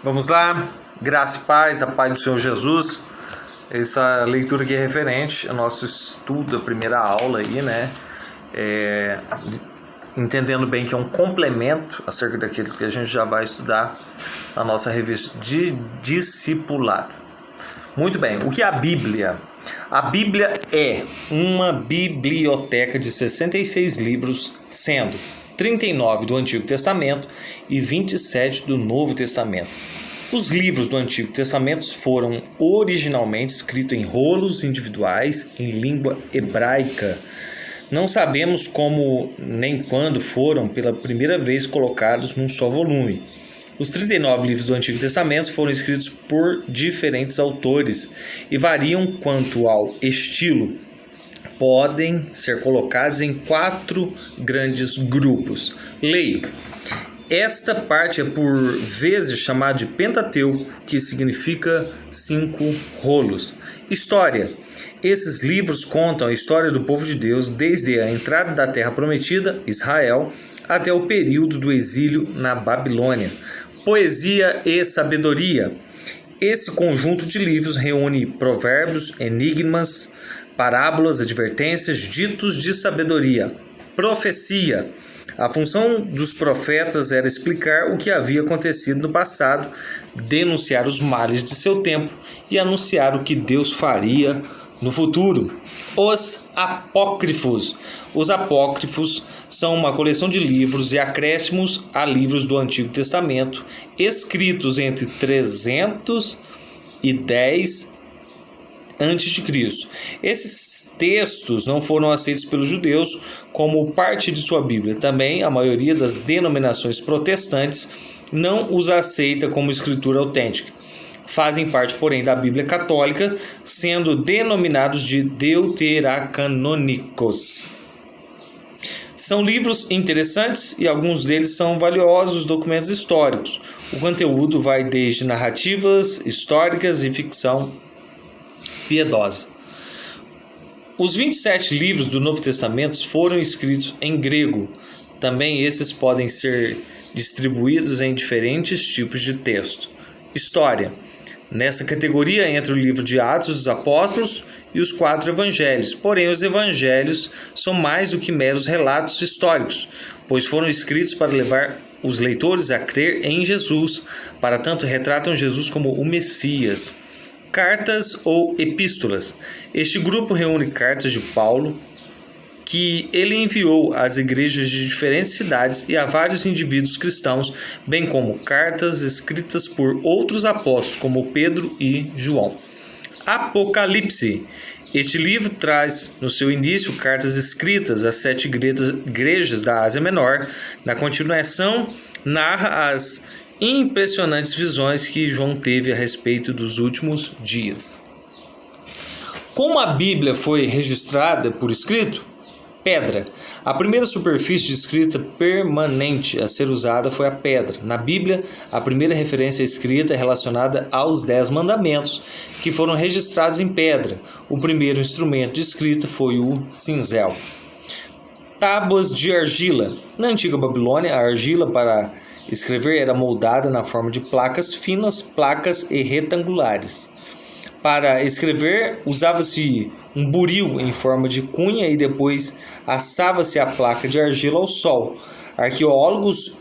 Vamos lá, graça e paz, a paz do Senhor Jesus. Essa leitura aqui é referente ao nosso estudo, a primeira aula aí, né? Entendendo bem que é um complemento acerca daquilo que a gente já vai estudar na nossa revista de discipulado. Muito bem, o que é a Bíblia? A Bíblia é uma biblioteca de 66 livros, sendo 39 do Antigo Testamento e 27 do Novo Testamento. Os livros do Antigo Testamento foram originalmente escritos em rolos individuais em língua hebraica. Não sabemos como nem quando foram pela primeira vez colocados num só volume. Os 39 livros do Antigo Testamento foram escritos por diferentes autores e variam quanto ao estilo. Podem ser colocados em 4 grandes grupos. Leio. Esta parte é por vezes chamada de Pentateuco, que significa 5 rolos. História. Esses livros contam a história do povo de Deus desde a entrada da Terra Prometida, Israel, até o período do exílio na Babilônia. Poesia e sabedoria. Esse conjunto de livros reúne provérbios, enigmas, parábolas, advertências, ditos de sabedoria. Profecia. A função dos profetas era explicar o que havia acontecido no passado, denunciar os males de seu tempo e anunciar o que Deus faria no futuro. Os apócrifos. Os apócrifos são uma coleção de livros e acréscimos a livros do Antigo Testamento, escritos entre 310 a.C. Esses textos não foram aceitos pelos judeus como parte de sua Bíblia. Também a maioria das denominações protestantes não os aceita como escritura autêntica. Fazem parte, porém, da Bíblia católica, sendo denominados de deuterocanônicos. São livros interessantes e alguns deles são valiosos documentos históricos. O conteúdo vai desde narrativas históricas e ficção piedosa. Os 27 livros do Novo Testamento foram escritos em grego. Também esses podem ser distribuídos em diferentes tipos de texto. História. Nessa categoria entra o livro de Atos dos Apóstolos e os 4 evangelhos. Porém, os evangelhos são mais do que meros relatos históricos, pois foram escritos para levar os leitores a crer em Jesus. Para tanto, retratam Jesus como o Messias. Cartas ou epístolas. Este grupo reúne cartas de Paulo, que ele enviou às igrejas de diferentes cidades e a vários indivíduos cristãos, bem como cartas escritas por outros apóstolos, como Pedro e João. Apocalipse. Este livro traz no seu início cartas escritas às 7 igrejas da Ásia Menor. Na continuação, narra as impressionantes visões que João teve a respeito dos últimos dias. Como a Bíblia foi registrada por escrito? Pedra. A primeira superfície de escrita permanente a ser usada foi a pedra. Na Bíblia, a primeira referência escrita é relacionada aos 10 mandamentos, que foram registrados em pedra. O primeiro instrumento de escrita foi o cinzel. Tábuas de argila. Na antiga Babilônia, a argila para escrever era moldada na forma de placas finas, placas e retangulares. Para escrever, usava-se um buril em forma de cunha e depois assava-se a placa de argila ao sol. Arqueólogos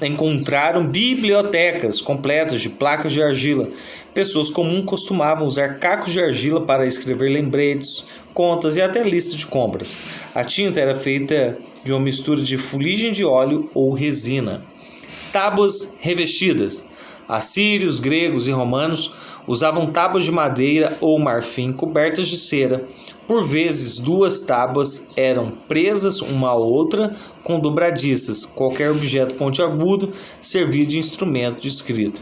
encontraram bibliotecas completas de placas de argila. Pessoas comuns costumavam usar cacos de argila para escrever lembretes, contas e até listas de compras. A tinta era feita de uma mistura de fuligem de óleo ou resina. Tábuas revestidas. Assírios, gregos e romanos usavam tábuas de madeira ou marfim cobertas de cera. Por vezes, 2 tábuas eram presas uma à outra com dobradiças. Qualquer objeto pontiagudo servia de instrumento de escrita.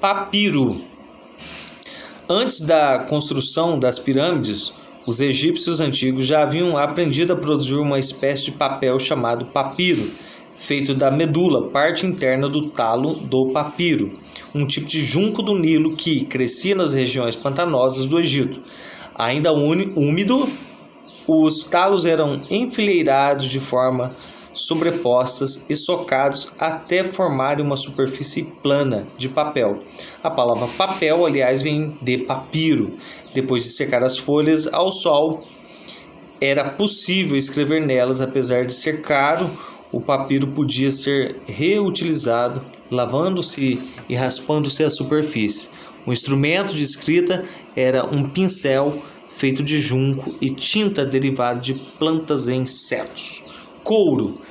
Papiro. Antes da construção das pirâmides, os egípcios antigos já haviam aprendido a produzir uma espécie de papel chamado papiro, feito da medula, parte interna do talo do papiro, um tipo de junco do Nilo que crescia nas regiões pantanosas do Egito. Ainda úmido, os talos eram enfileirados de forma sobrepostas e socados até formarem uma superfície plana de papel. A palavra papel, aliás, vem de papiro. Depois de secar as folhas ao sol, era possível escrever nelas. Apesar de ser caro, o papiro podia ser reutilizado, lavando-se e raspando-se a superfície. O instrumento de escrita era um pincel feito de junco e tinta derivada de plantas e insetos. Couro,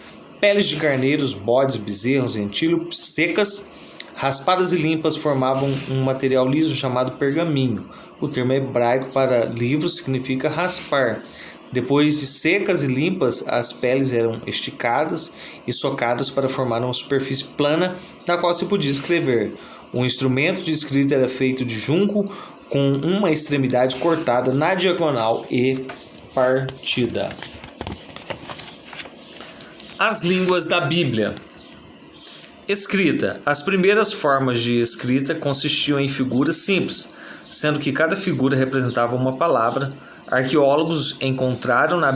peles de carneiros, bodes, bezerros e antílopes secas, raspadas e limpas, formavam um material liso chamado pergaminho. O termo hebraico para livro significa raspar. Depois de secas e limpas, as peles eram esticadas e socadas para formar uma superfície plana na qual se podia escrever. O instrumento de escrita era feito de junco, com uma extremidade cortada na diagonal e partida. As línguas da Bíblia. Escrita. As primeiras formas de escrita consistiam em figuras simples, sendo que cada figura representava uma palavra. Arqueólogos encontraram na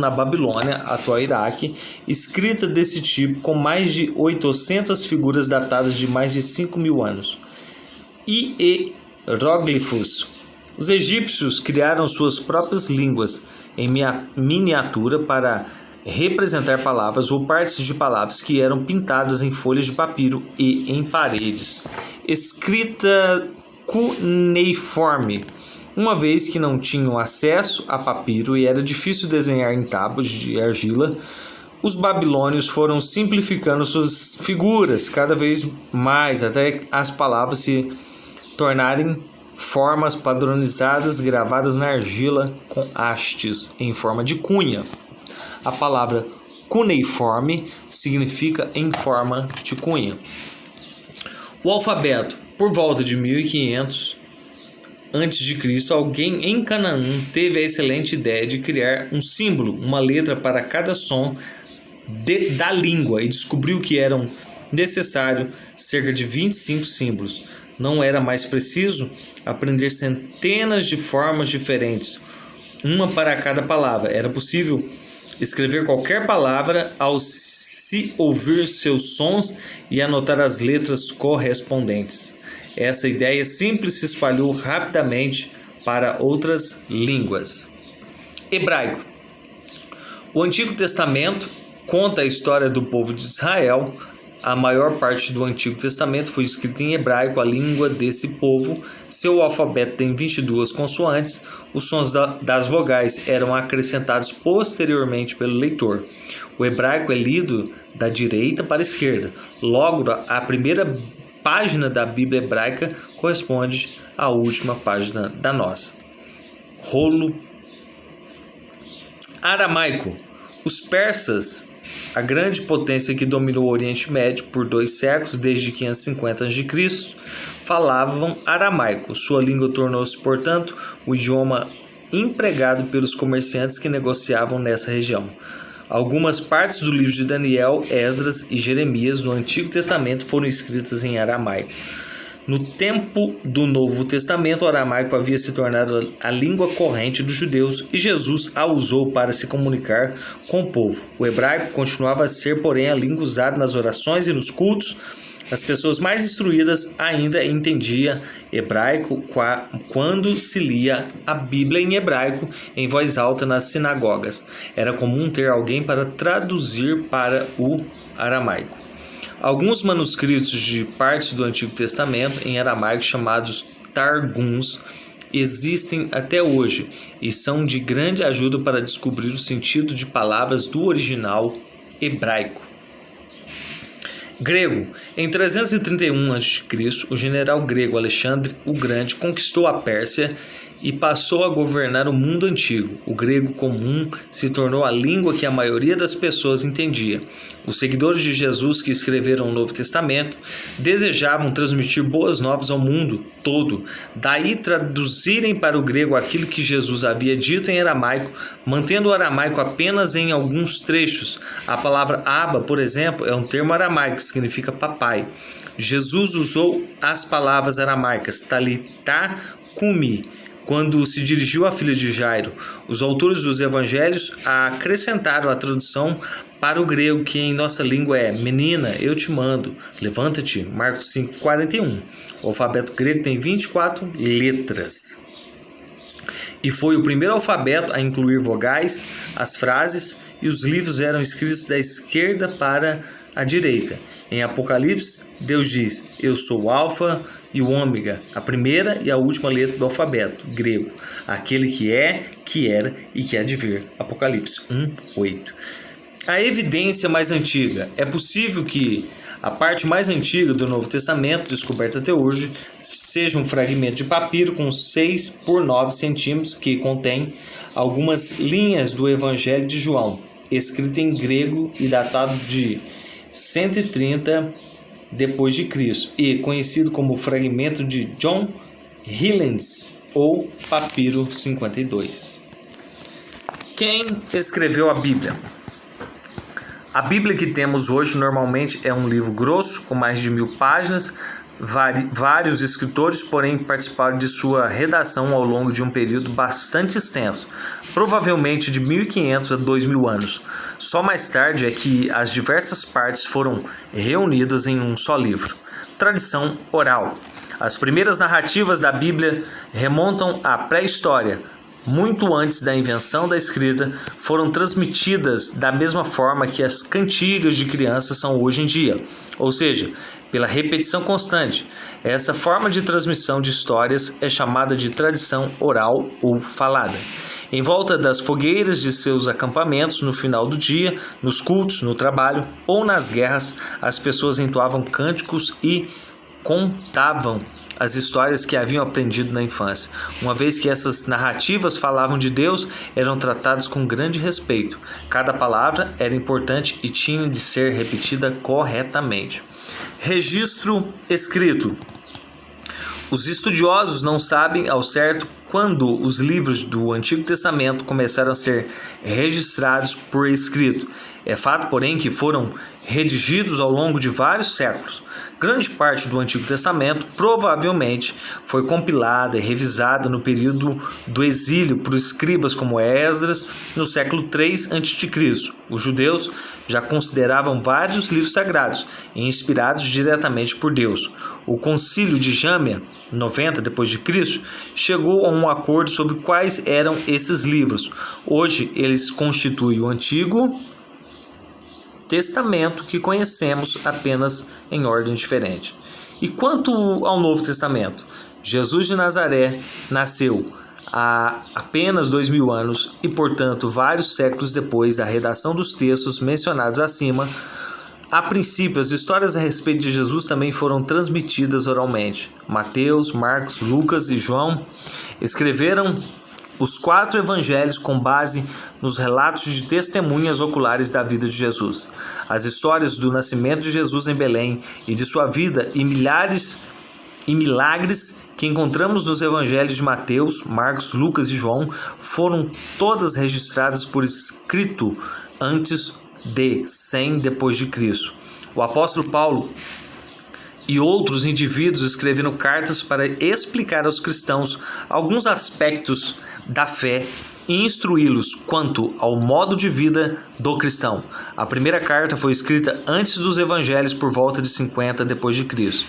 Babilônia, atual Iraque, escrita desse tipo com mais de 800 figuras datadas de mais de 5.000 anos. Hieróglifos. Os egípcios criaram suas próprias línguas em miniatura para representar palavras ou partes de palavras que eram pintadas em folhas de papiro e em paredes. Escrita cuneiforme. Uma vez que não tinham acesso a papiro e era difícil desenhar em tábuas de argila, os babilônios foram simplificando suas figuras cada vez mais até as palavras se tornarem formas padronizadas gravadas na argila com hastes em forma de cunha. A palavra cuneiforme significa em forma de cunha. O alfabeto. Por volta de 1500 a.C., alguém em Canaã teve a excelente ideia de criar um símbolo, uma letra para cada som da língua, e descobriu que eram necessários cerca de 25 símbolos. Não era mais preciso aprender centenas de formas diferentes, uma para cada palavra. Era possível escrever qualquer palavra ao se ouvir seus sons e anotar as letras correspondentes. Essa ideia simples se espalhou rapidamente para outras línguas. Hebraico. O Antigo Testamento conta a história do povo de Israel. A maior parte do Antigo Testamento foi escrita em hebraico, a língua desse povo. Seu alfabeto tem 22 consoantes. Os sons das vogais eram acrescentados posteriormente pelo leitor. O hebraico é lido da direita para a esquerda. Logo, a primeira página da Bíblia hebraica corresponde à última página da nossa. Rolo. Aramaico. Os persas, a grande potência que dominou o Oriente Médio por 2 séculos, desde 550 a.C., falavam aramaico. Sua língua tornou-se, portanto, o idioma empregado pelos comerciantes que negociavam nessa região. Algumas partes do livro de Daniel, Esdras e Jeremias no Antigo Testamento foram escritas em aramaico. No tempo do Novo Testamento, o aramaico havia se tornado a língua corrente dos judeus e Jesus a usou para se comunicar com o povo. O hebraico continuava a ser, porém, a língua usada nas orações e nos cultos. As pessoas mais instruídas ainda entendiam hebraico quando se lia a Bíblia em hebraico em voz alta nas sinagogas. Era comum ter alguém para traduzir para o aramaico. Alguns manuscritos de partes do Antigo Testamento em aramaico, chamados Targums, existem até hoje e são de grande ajuda para descobrir o sentido de palavras do original hebraico. Grego. Em 331 a.C., o general grego Alexandre o Grande conquistou a Pérsia e passou a governar o mundo antigo. O grego comum se tornou a língua que a maioria das pessoas entendia. Os seguidores de Jesus que escreveram o Novo Testamento desejavam transmitir boas novas ao mundo todo. Daí traduzirem para o grego aquilo que Jesus havia dito em aramaico, mantendo o aramaico apenas em alguns trechos. A palavra Abba, por exemplo, é um termo aramaico que significa papai. Jesus usou as palavras aramaicas Talitá Cumi, quando se dirigiu à filha de Jairo. Os autores dos evangelhos acrescentaram a tradução para o grego, que em nossa língua é: menina, eu te mando, levanta-te, Marcos 5,41. O alfabeto grego tem 24 letras. E foi o primeiro alfabeto a incluir vogais, as frases e os livros eram escritos da esquerda para a direita. Em Apocalipse, Deus diz: eu sou o Alfa e o Ômega, a primeira e a última letra do alfabeto grego, aquele que é, que era e que há de vir. Apocalipse 1:8. A evidência mais antiga. É possível que a parte mais antiga do Novo Testamento, descoberta até hoje, seja um fragmento de papiro com 6 por 9 centímetros que contém algumas linhas do Evangelho de João, escrito em grego e datado de 130 depois de Cristo e conhecido como fragmento de John Hillings ou Papiro 52. Quem escreveu a Bíblia? A Bíblia que temos hoje normalmente é um livro grosso, com mais de 1000 páginas. Vários escritores, porém, participaram de sua redação ao longo de um período bastante extenso, provavelmente de 1500 a 2000 anos. Só mais tarde é que as diversas partes foram reunidas em um só livro. Tradição oral. As primeiras narrativas da Bíblia remontam à pré-história. Muito antes da invenção da escrita, foram transmitidas da mesma forma que as cantigas de crianças são hoje em dia, ou seja, pela repetição constante. Essa forma de transmissão de histórias é chamada de tradição oral ou falada. Em volta das fogueiras de seus acampamentos, no final do dia, nos cultos, no trabalho ou nas guerras, as pessoas entoavam cânticos e contavam as histórias que haviam aprendido na infância. Uma vez que essas narrativas falavam de Deus, eram tratadas com grande respeito. Cada palavra era importante e tinha de ser repetida corretamente. Registro escrito. Os estudiosos não sabem ao certo quando os livros do Antigo Testamento começaram a ser registrados por escrito. É fato, porém, que foram redigidos ao longo de vários séculos. Grande parte do Antigo Testamento provavelmente foi compilada e revisada no período do exílio por escribas como Esdras, no século III a.C. Os judeus já consideravam vários livros sagrados e inspirados diretamente por Deus. O Concílio de Jamnia, 90 d.C., chegou a um acordo sobre quais eram esses livros. Hoje eles constituem o Antigo Testamento que conhecemos apenas em ordem diferente. E quanto ao Novo Testamento? Jesus de Nazaré nasceu há apenas 2000 anos e, portanto, vários séculos depois da redação dos textos mencionados acima. A princípio, as histórias a respeito de Jesus também foram transmitidas oralmente. Mateus, Marcos, Lucas e João escreveram os 4 evangelhos com base nos relatos de testemunhas oculares da vida de Jesus. As histórias do nascimento de Jesus em Belém e de sua vida e milagres que encontramos nos evangelhos de Mateus, Marcos, Lucas e João foram todas registradas por escrito antes de 100 depois de Cristo. O apóstolo Paulo e outros indivíduos escreveram cartas para explicar aos cristãos alguns aspectos da fé e instruí-los quanto ao modo de vida do cristão. A primeira carta foi escrita antes dos evangelhos por volta de 50 depois de Cristo,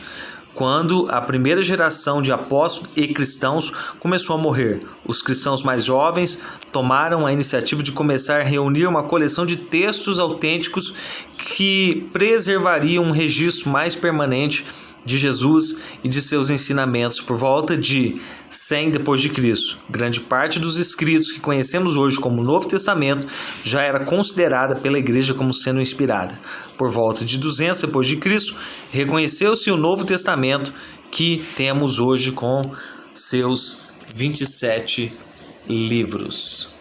quando a primeira geração de apóstolos e cristãos começou a morrer. Os cristãos mais jovens tomaram a iniciativa de começar a reunir uma coleção de textos autênticos que preservariam um registro mais permanente de Jesus e de seus ensinamentos por volta de 100 depois de Cristo. Grande parte dos escritos que conhecemos hoje como Novo Testamento já era considerada pela igreja como sendo inspirada. Por volta de 200 depois de Cristo, reconheceu-se o Novo Testamento que temos hoje com seus 27 livros.